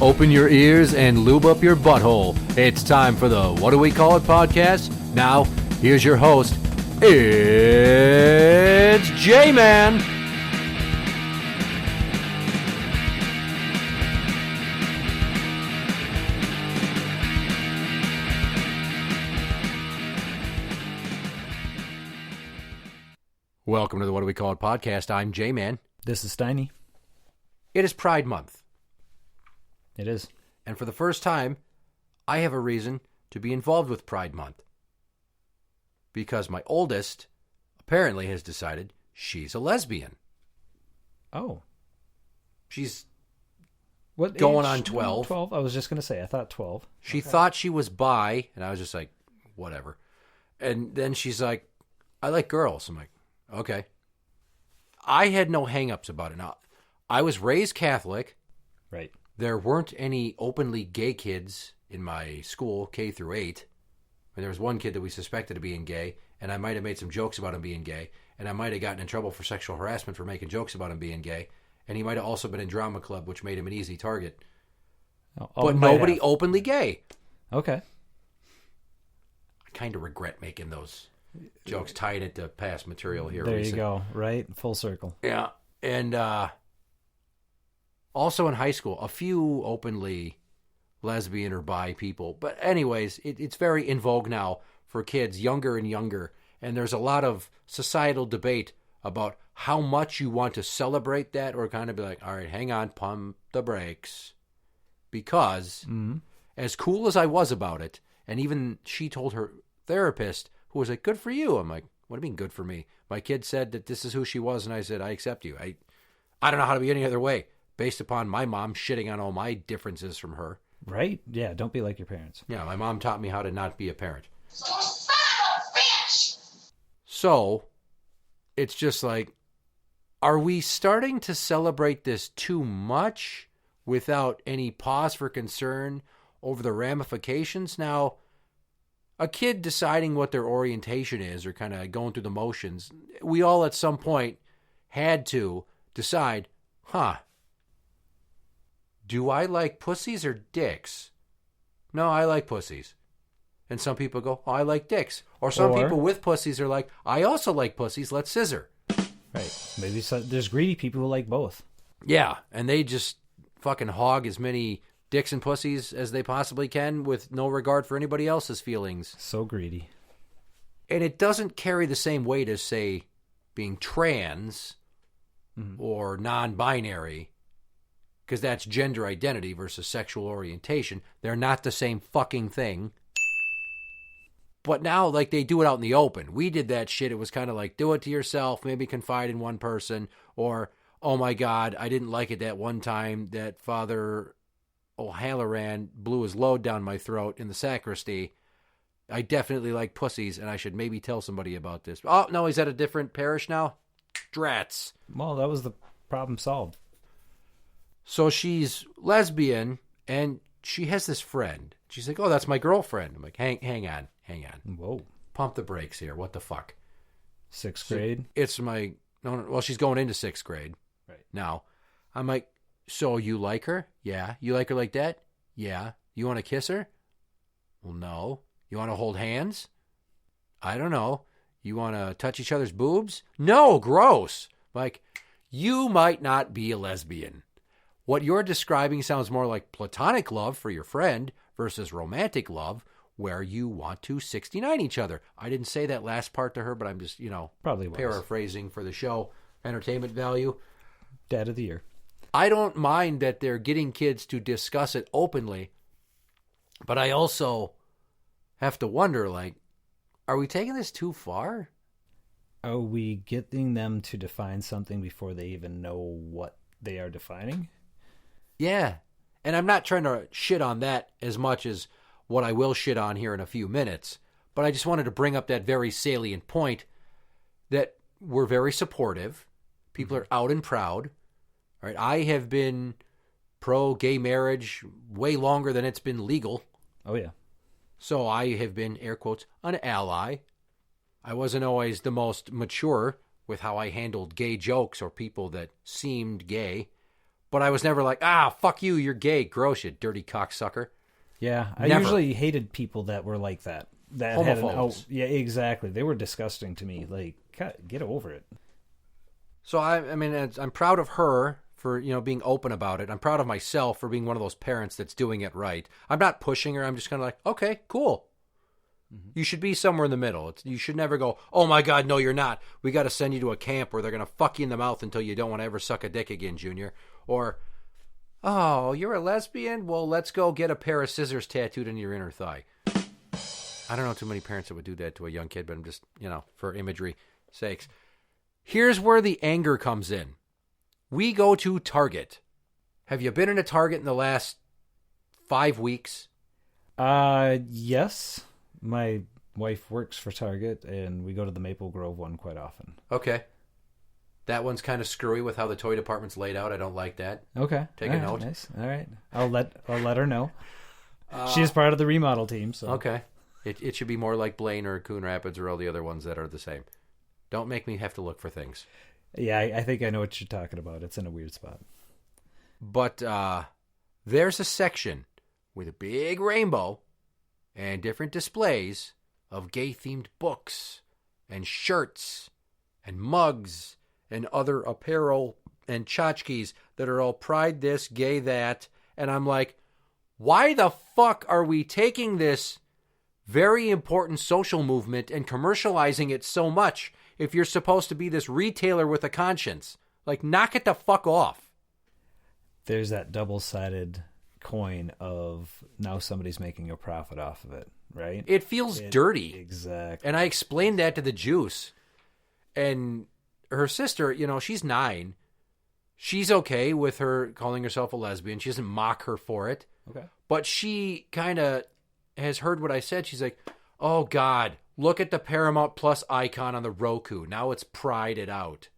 Open your ears and lube up your butthole. It's time for the What Do We Call It podcast. Now, here's your host. It's Jmann. Welcome to the What Do We Call It podcast. I'm Jmann. This is Steiny. It is Pride Month. It is. And for the first time, I have a reason to be involved with Pride Month. Because my oldest apparently has decided she's a lesbian. Oh. She's what going age? on 12. 12? I was just going to say, I thought 12. She thought she was bi, and I was just like, whatever. And then she's like, I like girls. I'm like, okay. I had no hang-ups about it. Now, I was raised Catholic. Right. There weren't any openly gay kids in my school, K through 8. And there was one kid that we suspected of being gay, and I might have made some jokes about him being gay, and I might have gotten in trouble for sexual harassment for making jokes about him being gay, and he might have also been in drama club, which made him an easy target. But nobody openly gay. Okay. I kind of regret making those jokes, tying it to past material here. There you go, right? Full circle. Yeah. And also in high school, a few openly lesbian or bi people. But anyways, it's very in vogue now for kids younger and younger. And there's a lot of societal debate about how much you want to celebrate that or kind of be like, all right, hang on, pump the brakes. Because as cool as I was about it, and even she told her therapist, who was like, good for you. I'm like, what do you mean good for me? My kid said that this is who she was, and I said, I accept you. I don't know how to be any other way, based upon my mom shitting on all my differences from her. Right? Yeah, don't be like your parents. Yeah, my mom taught me how to not be a parent. Son of a bitch! So, it's just like, are we starting to celebrate this too much without any pause for concern over the ramifications? Now, a kid deciding what their orientation is or kind of going through the motions, we all at some point had to decide, do I like pussies or dicks? No, I like pussies. And some people go, oh, I like dicks. Or some people with pussies are like, I also like pussies, let's scissor. Right. Maybe there's greedy people who like both. Yeah, and they just fucking hog as many dicks and pussies as they possibly can with no regard for anybody else's feelings. So greedy. And it doesn't carry the same weight as, say, being trans or non-binary, because that's gender identity versus sexual orientation. They're not the same fucking thing. But now, like, they do it out in the open. We did that shit. It was kind of like, do it to yourself, maybe confide in one person, or, oh my God, I didn't like it that one time that Father O'Halloran blew his load down my throat in the sacristy. I definitely like pussies, and I should maybe tell somebody about this. Oh, no, he's at a different parish now? Drats. Well, that was the problem solved. So she's lesbian, and she has this friend. She's like, oh, that's my girlfriend. I'm like, hang on. Whoa. Pump the brakes here. What the fuck? Sixth grade? It's my... No, well, she's going into 6th grade. Right. Now, I'm like, so you like her? Yeah. You like her like that? Yeah. You want to kiss her? Well, no. You want to hold hands? I don't know. You want to touch each other's boobs? No, gross. Like, you might not be a lesbian. What you're describing sounds more like platonic love for your friend versus romantic love where you want to 69 each other. I didn't say that last part to her, but I'm just, probably was. Paraphrasing for the show. Entertainment value. Dad of the year. I don't mind that they're getting kids to discuss it openly, but I also have to wonder, like, are we taking this too far? Are we getting them to define something before they even know what they are defining? Yeah. And I'm not trying to shit on that as much as what I will shit on here in a few minutes, but I just wanted to bring up that very salient point that we're very supportive. People are out and proud. All right, I have been pro-gay marriage way longer than it's been legal. Oh, yeah. So I have been, air quotes, an ally. I wasn't always the most mature with how I handled gay jokes or people that seemed gay, But I was never like, fuck you, you're gay, gross, you dirty cocksucker. Yeah, I Never. usually hated people that were like that. That had Homophobes. yeah, exactly. They were disgusting to me. Like, get over it. So I mean, I'm proud of her for being open about it. I'm proud of myself for being one of those parents that's doing it right. I'm not pushing her. I'm just kind of like, okay, cool. Mm-hmm. You should be somewhere in the middle. You should never go, oh my God, no, you're not. We got to send you to a camp where they're going to fuck you in the mouth until you don't want to ever suck a dick again, Junior. Or, oh, you're a lesbian? Well, let's go get a pair of scissors tattooed in your inner thigh. I don't know too many parents that would do that to a young kid, but I'm just, for imagery sakes. Here's where the anger comes in. We go to Target. Have you been in a Target in the last 5 weeks? Yes. My wife works for Target, and we go to the Maple Grove one quite often. Okay. That one's kind of screwy with how the toy department's laid out. I don't like that. Okay. Take a note. Nice. All right. I'll let her know. She's part of the remodel team. So okay. It should be more like Blaine or Coon Rapids or all the other ones that are the same. Don't make me have to look for things. Yeah, I think I know what you're talking about. It's in a weird spot. But there's a section with a big rainbow and different displays of gay-themed books and shirts and mugs and other apparel and tchotchkes that are all pride this, gay that. And I'm like, why the fuck are we taking this very important social movement and commercializing it so much if you're supposed to be this retailer with a conscience? Like, knock it the fuck off. There's that double-sided coin of now somebody's making a profit off of it, right? It feels dirty. Exactly. And I explained that to the Juice. And her sister, she's 9. She's okay with her calling herself a lesbian. She doesn't mock her for it. Okay. But she kind of has heard what I said. She's like, oh, God, look at the Paramount Plus icon on the Roku. Now it's prided out.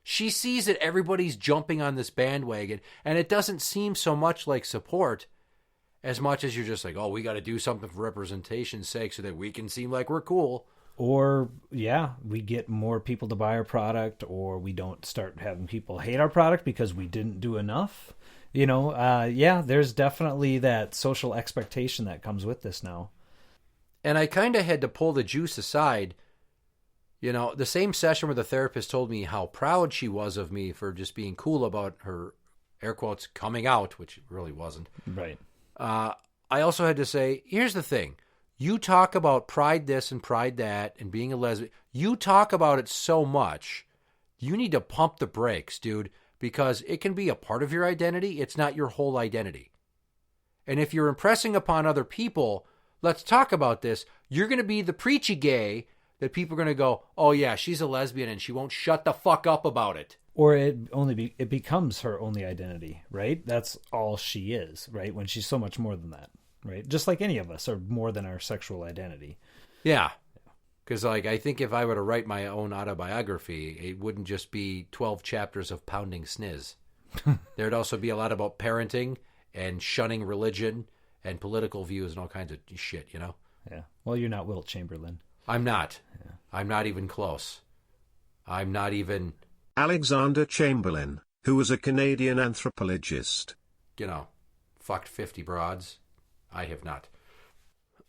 She sees that everybody's jumping on this bandwagon, and it doesn't seem so much like support as much as you're just like, oh, we got to do something for representation's sake so that we can seem like we're cool. Or, yeah, we get more people to buy our product, or we don't start having people hate our product because we didn't do enough. Yeah, there's definitely that social expectation that comes with this now. And I kind of had to pull the Juice aside. The same session where the therapist told me how proud she was of me for just being cool about her, air quotes, coming out, which it really wasn't. Right. I also had to say, here's the thing. You talk about pride this and pride that and being a lesbian. You talk about it so much, you need to pump the brakes, dude, because it can be a part of your identity. It's not your whole identity. And if you're impressing upon other people, let's talk about this. You're going to be the preachy gay that people are going to go, oh, yeah, she's a lesbian and she won't shut the fuck up about it. Or it becomes her only identity, right? That's all she is, right? When she's so much more than that, right? Just like any of us are more than our sexual identity. Yeah. Because, I think if I were to write my own autobiography, it wouldn't just be 12 chapters of pounding sniz. There'd also be a lot about parenting and shunning religion and political views and all kinds of shit, Yeah. Well, you're not Wilt Chamberlain. I'm not. Yeah. I'm not even close. I'm not even... Alexander Chamberlain, who was a Canadian anthropologist. Fucked 50 broads. I have not.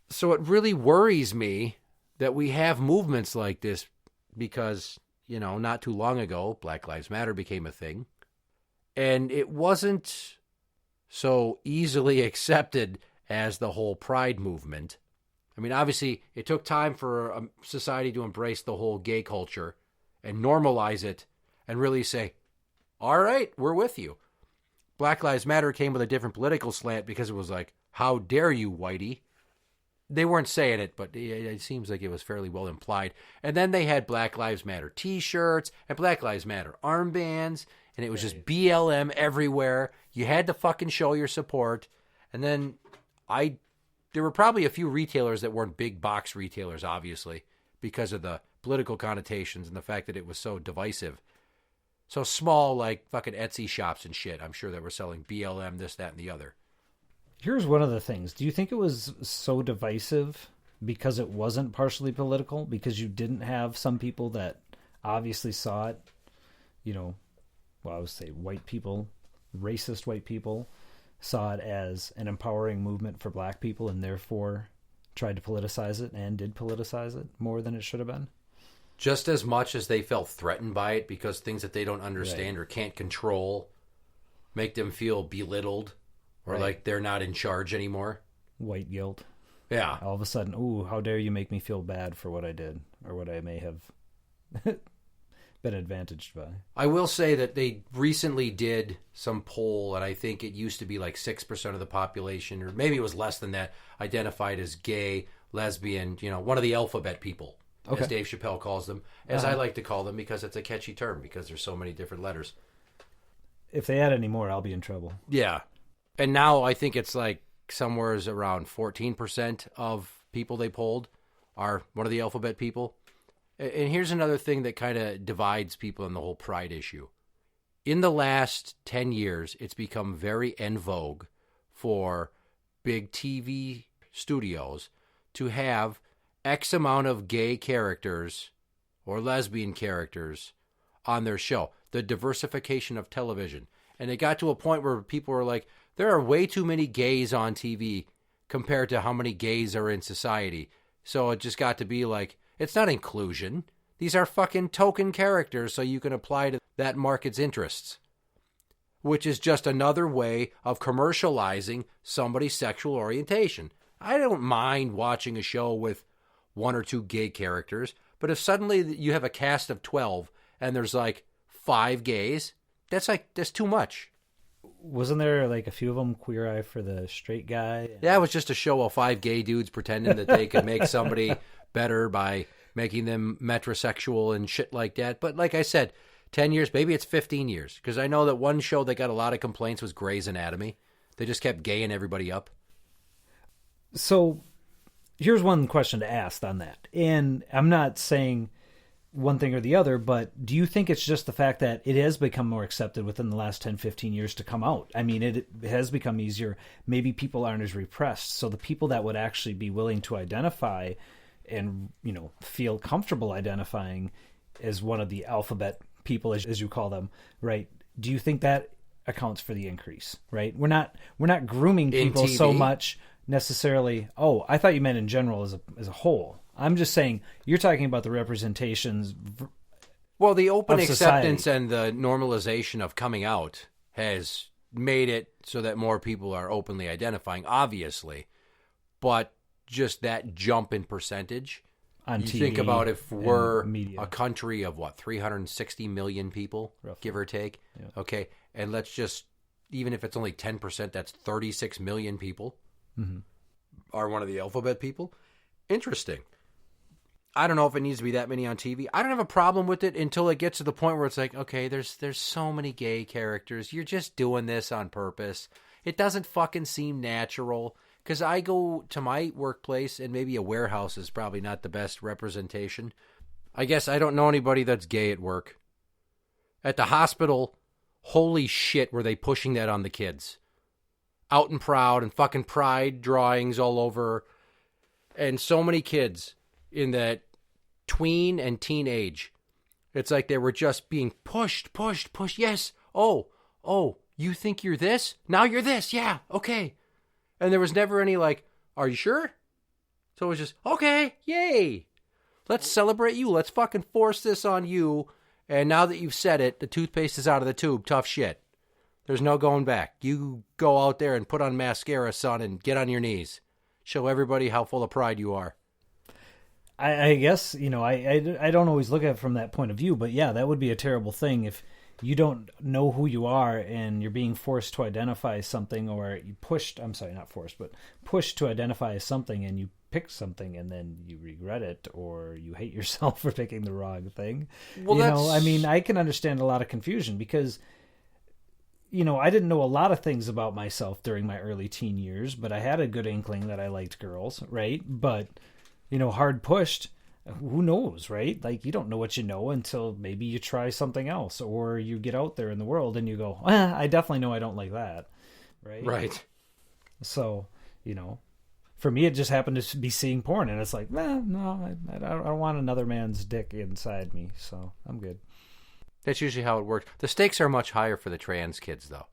So it really worries me that we have movements like this because, not too long ago, Black Lives Matter became a thing. And it wasn't so easily accepted as the whole pride movement. I mean, obviously, it took time for a society to embrace the whole gay culture and normalize it and really say, all right, we're with you. Black Lives Matter came with a different political slant because it was like, how dare you, whitey? They weren't saying it, but it seems like it was fairly well implied. And then they had Black Lives Matter T-shirts and Black Lives Matter armbands, and it was just BLM everywhere. You had to fucking show your support. And then there were probably a few retailers that weren't big box retailers, obviously, because of the political connotations and the fact that it was so divisive. So small, like fucking Etsy shops and shit, I'm sure that were selling BLM, this, that, and the other. Here's one of the things. Do you think it was so divisive because it wasn't partially political? Because you didn't have some people that obviously saw it, I would say white people racist white people saw it as an empowering movement for black people and therefore tried to politicize it and did politicize it more than it should have been. Just as much as they felt threatened by it because things that they don't understand or can't control make them feel belittled or like they're not in charge anymore. White guilt. Yeah. All of a sudden, ooh, how dare you make me feel bad for what I did or what I may have been advantaged by. I will say that they recently did some poll, and I think it used to be like 6% of the population, or maybe it was less than that, identified as gay, lesbian, one of the alphabet people. As Dave Chappelle calls them, as I like to call them because it's a catchy term because there's so many different letters. If they add any more, I'll be in trouble. Yeah. And now I think it's like somewhere around 14% of people they polled are one of the alphabet people. And here's another thing that kind of divides people in the whole pride issue. In the last 10 years, it's become very en vogue for big TV studios to have X amount of gay characters or lesbian characters on their show. The diversification of television. And it got to a point where people were like, there are way too many gays on TV compared to how many gays are in society. So it just got to be like, it's not inclusion. These are fucking token characters so you can apply to that market's interests. Which is just another way of commercializing somebody's sexual orientation. I don't mind watching a show with 1 or 2 gay characters, but if suddenly you have a cast of 12 and there's like 5 gays, that's too much. Wasn't there like a few of them Queer Eye for the Straight Guy? Yeah, it was just a show of 5 gay dudes pretending that they could make somebody better by making them metrosexual and shit like that. But like I said, 10 years, maybe it's 15 years, because I know that one show that got a lot of complaints was Grey's Anatomy. They just kept gaying everybody up. So here's one question to ask on that. And I'm not saying one thing or the other, but do you think it's just the fact that it has become more accepted within the last 10, 15 years to come out? I mean, it has become easier. Maybe people aren't as repressed. So the people that would actually be willing to identify and, feel comfortable identifying as one of the alphabet people, as you call them, right? Do you think that accounts for the increase, right? We're not grooming people so much necessarily. Oh, I thought you meant in general as a whole. I'm just saying you're talking about the representations. Well, the open acceptance and the normalization of coming out has made it so that more people are openly identifying, obviously. But just that jump in percentage. On you TV, think about if we're a country of 360 million people, roughly, give or take. Yeah. Okay. And let's just, even if it's only 10%, that's 36 million people are one of the alphabet people. Interesting. I don't know if it needs to be that many on TV. I don't have a problem with it until it gets to the point where it's like, okay, there's so many gay characters. You're just doing this on purpose. It doesn't fucking seem natural. Because I go to my workplace, and maybe a warehouse is probably not the best representation. I guess I don't know anybody that's gay at work. At the hospital, holy shit, were they pushing that on the kids. Out and proud, and fucking pride drawings all over. And so many kids in that tween and teen age. It's like they were just being pushed. Yes. Oh, you think you're this? Now you're this. Yeah, okay. And there was never any like, are you sure? So it was just, okay, yay. Let's celebrate you. Let's fucking force this on you. And now that you've said it, the toothpaste is out of the tube. Tough shit. There's no going back. You go out there and put on mascara, son, and get on your knees. Show everybody how full of pride you are. I guess, I don't always look at it from that point of view, but yeah, that would be a terrible thing if you don't know who you are and you're being forced to identify something, or you pushed to identify something, and you pick something and then you regret it, or you hate yourself for picking the wrong thing. Well, I can understand a lot of confusion because, I didn't know a lot of things about myself during my early teen years, but I had a good inkling that I liked girls, right? But, hard pushed, who knows, right? Like, you don't know what you know until maybe you try something else, or you get out there in the world and you go, I definitely know I don't like that, right? Right. So, for me, it just happened to be seeing porn, and it's like, no, I don't want another man's dick inside me, so I'm good. That's usually how it works. The stakes are much higher for the trans kids, though.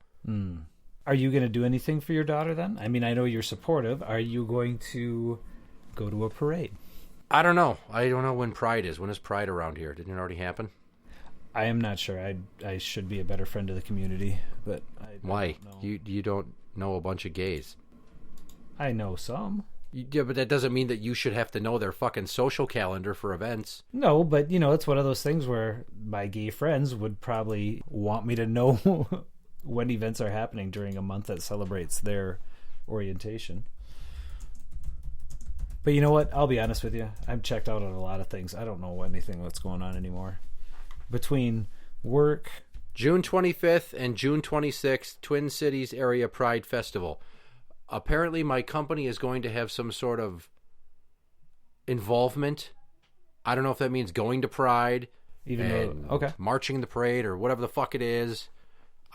Are you going to do anything for your daughter then? I mean, I know you're supportive. Are you going to go to a parade? I don't know. I don't know when Pride is. When is Pride around here? Didn't it already happen? I am not sure. I should be a better friend to the community, but Why? don't know. You don't know a bunch of gays. I know some. Yeah, but that doesn't mean that you should have to know their fucking social calendar for events. No, but it's one of those things where my gay friends would probably want me to know when events are happening during a month that celebrates their orientation. But you know what? I'll be honest with you. I'm checked out on a lot of things. I don't know anything that's going on anymore. Between work... June 25th and June 26th, Twin Cities Area Pride Festival. Apparently my company is going to have some sort of involvement. I don't know if that means going to Pride, marching the parade or whatever the fuck it is.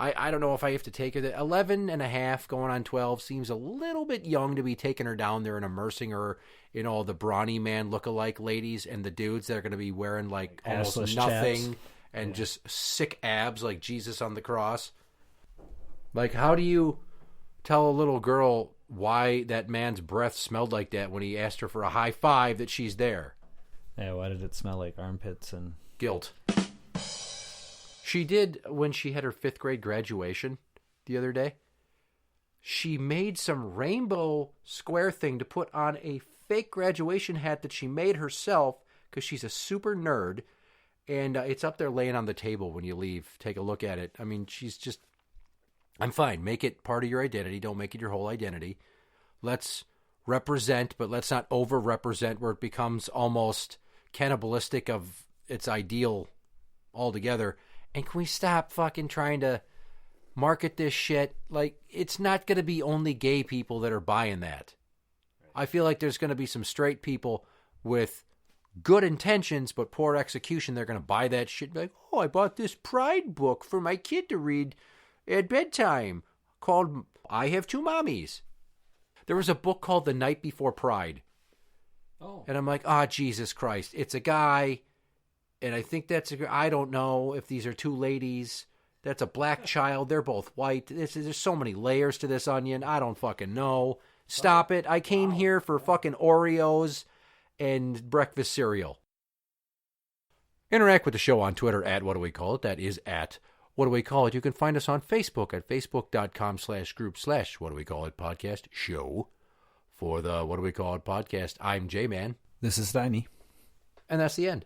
I don't know if I have to take her. 11 and a half going on 12 seems a little bit young to be taking her down there and immersing her in all the brawny man lookalike ladies and the dudes that are going to be wearing like almost assless nothing chaps. and just sick abs like Jesus on the cross. Like, how do you tell a little girl why that man's breath smelled like that when he asked her for a high five that she's there? Yeah, why did it smell like armpits and... Guilt. She did when she had her 5th grade graduation the other day. She made some rainbow square thing to put on a fake graduation hat that she made herself because she's a super nerd. And it's up there laying on the table when you leave. Take a look at it. I mean, she's just... I'm fine. Make it part of your identity. Don't make it your whole identity. Let's represent, but let's not over-represent where it becomes almost cannibalistic of its ideal altogether. And can we stop fucking trying to market this shit? Like, it's not going to be only gay people that are buying that. I feel like there's going to be some straight people with good intentions but poor execution. They're going to buy that shit. Like, oh, I bought this Pride book for my kid to read at bedtime called I Have Two Mommies. There was a book called The Night Before Pride. Oh. And I'm like, Jesus Christ. It's a guy... And I think I don't know if these are two ladies. That's a black child. They're both white. There's so many layers to this onion. I don't fucking know. Stop it. I came here for fucking Oreos and breakfast cereal. Interact with the show on Twitter at What Do We Call It. That is at What Do We Call It. You can find us on Facebook at facebook.com/group/What Do We Call It podcast show. For the What Do We Call It podcast, I'm Jmann. This is Steiny. And that's the end.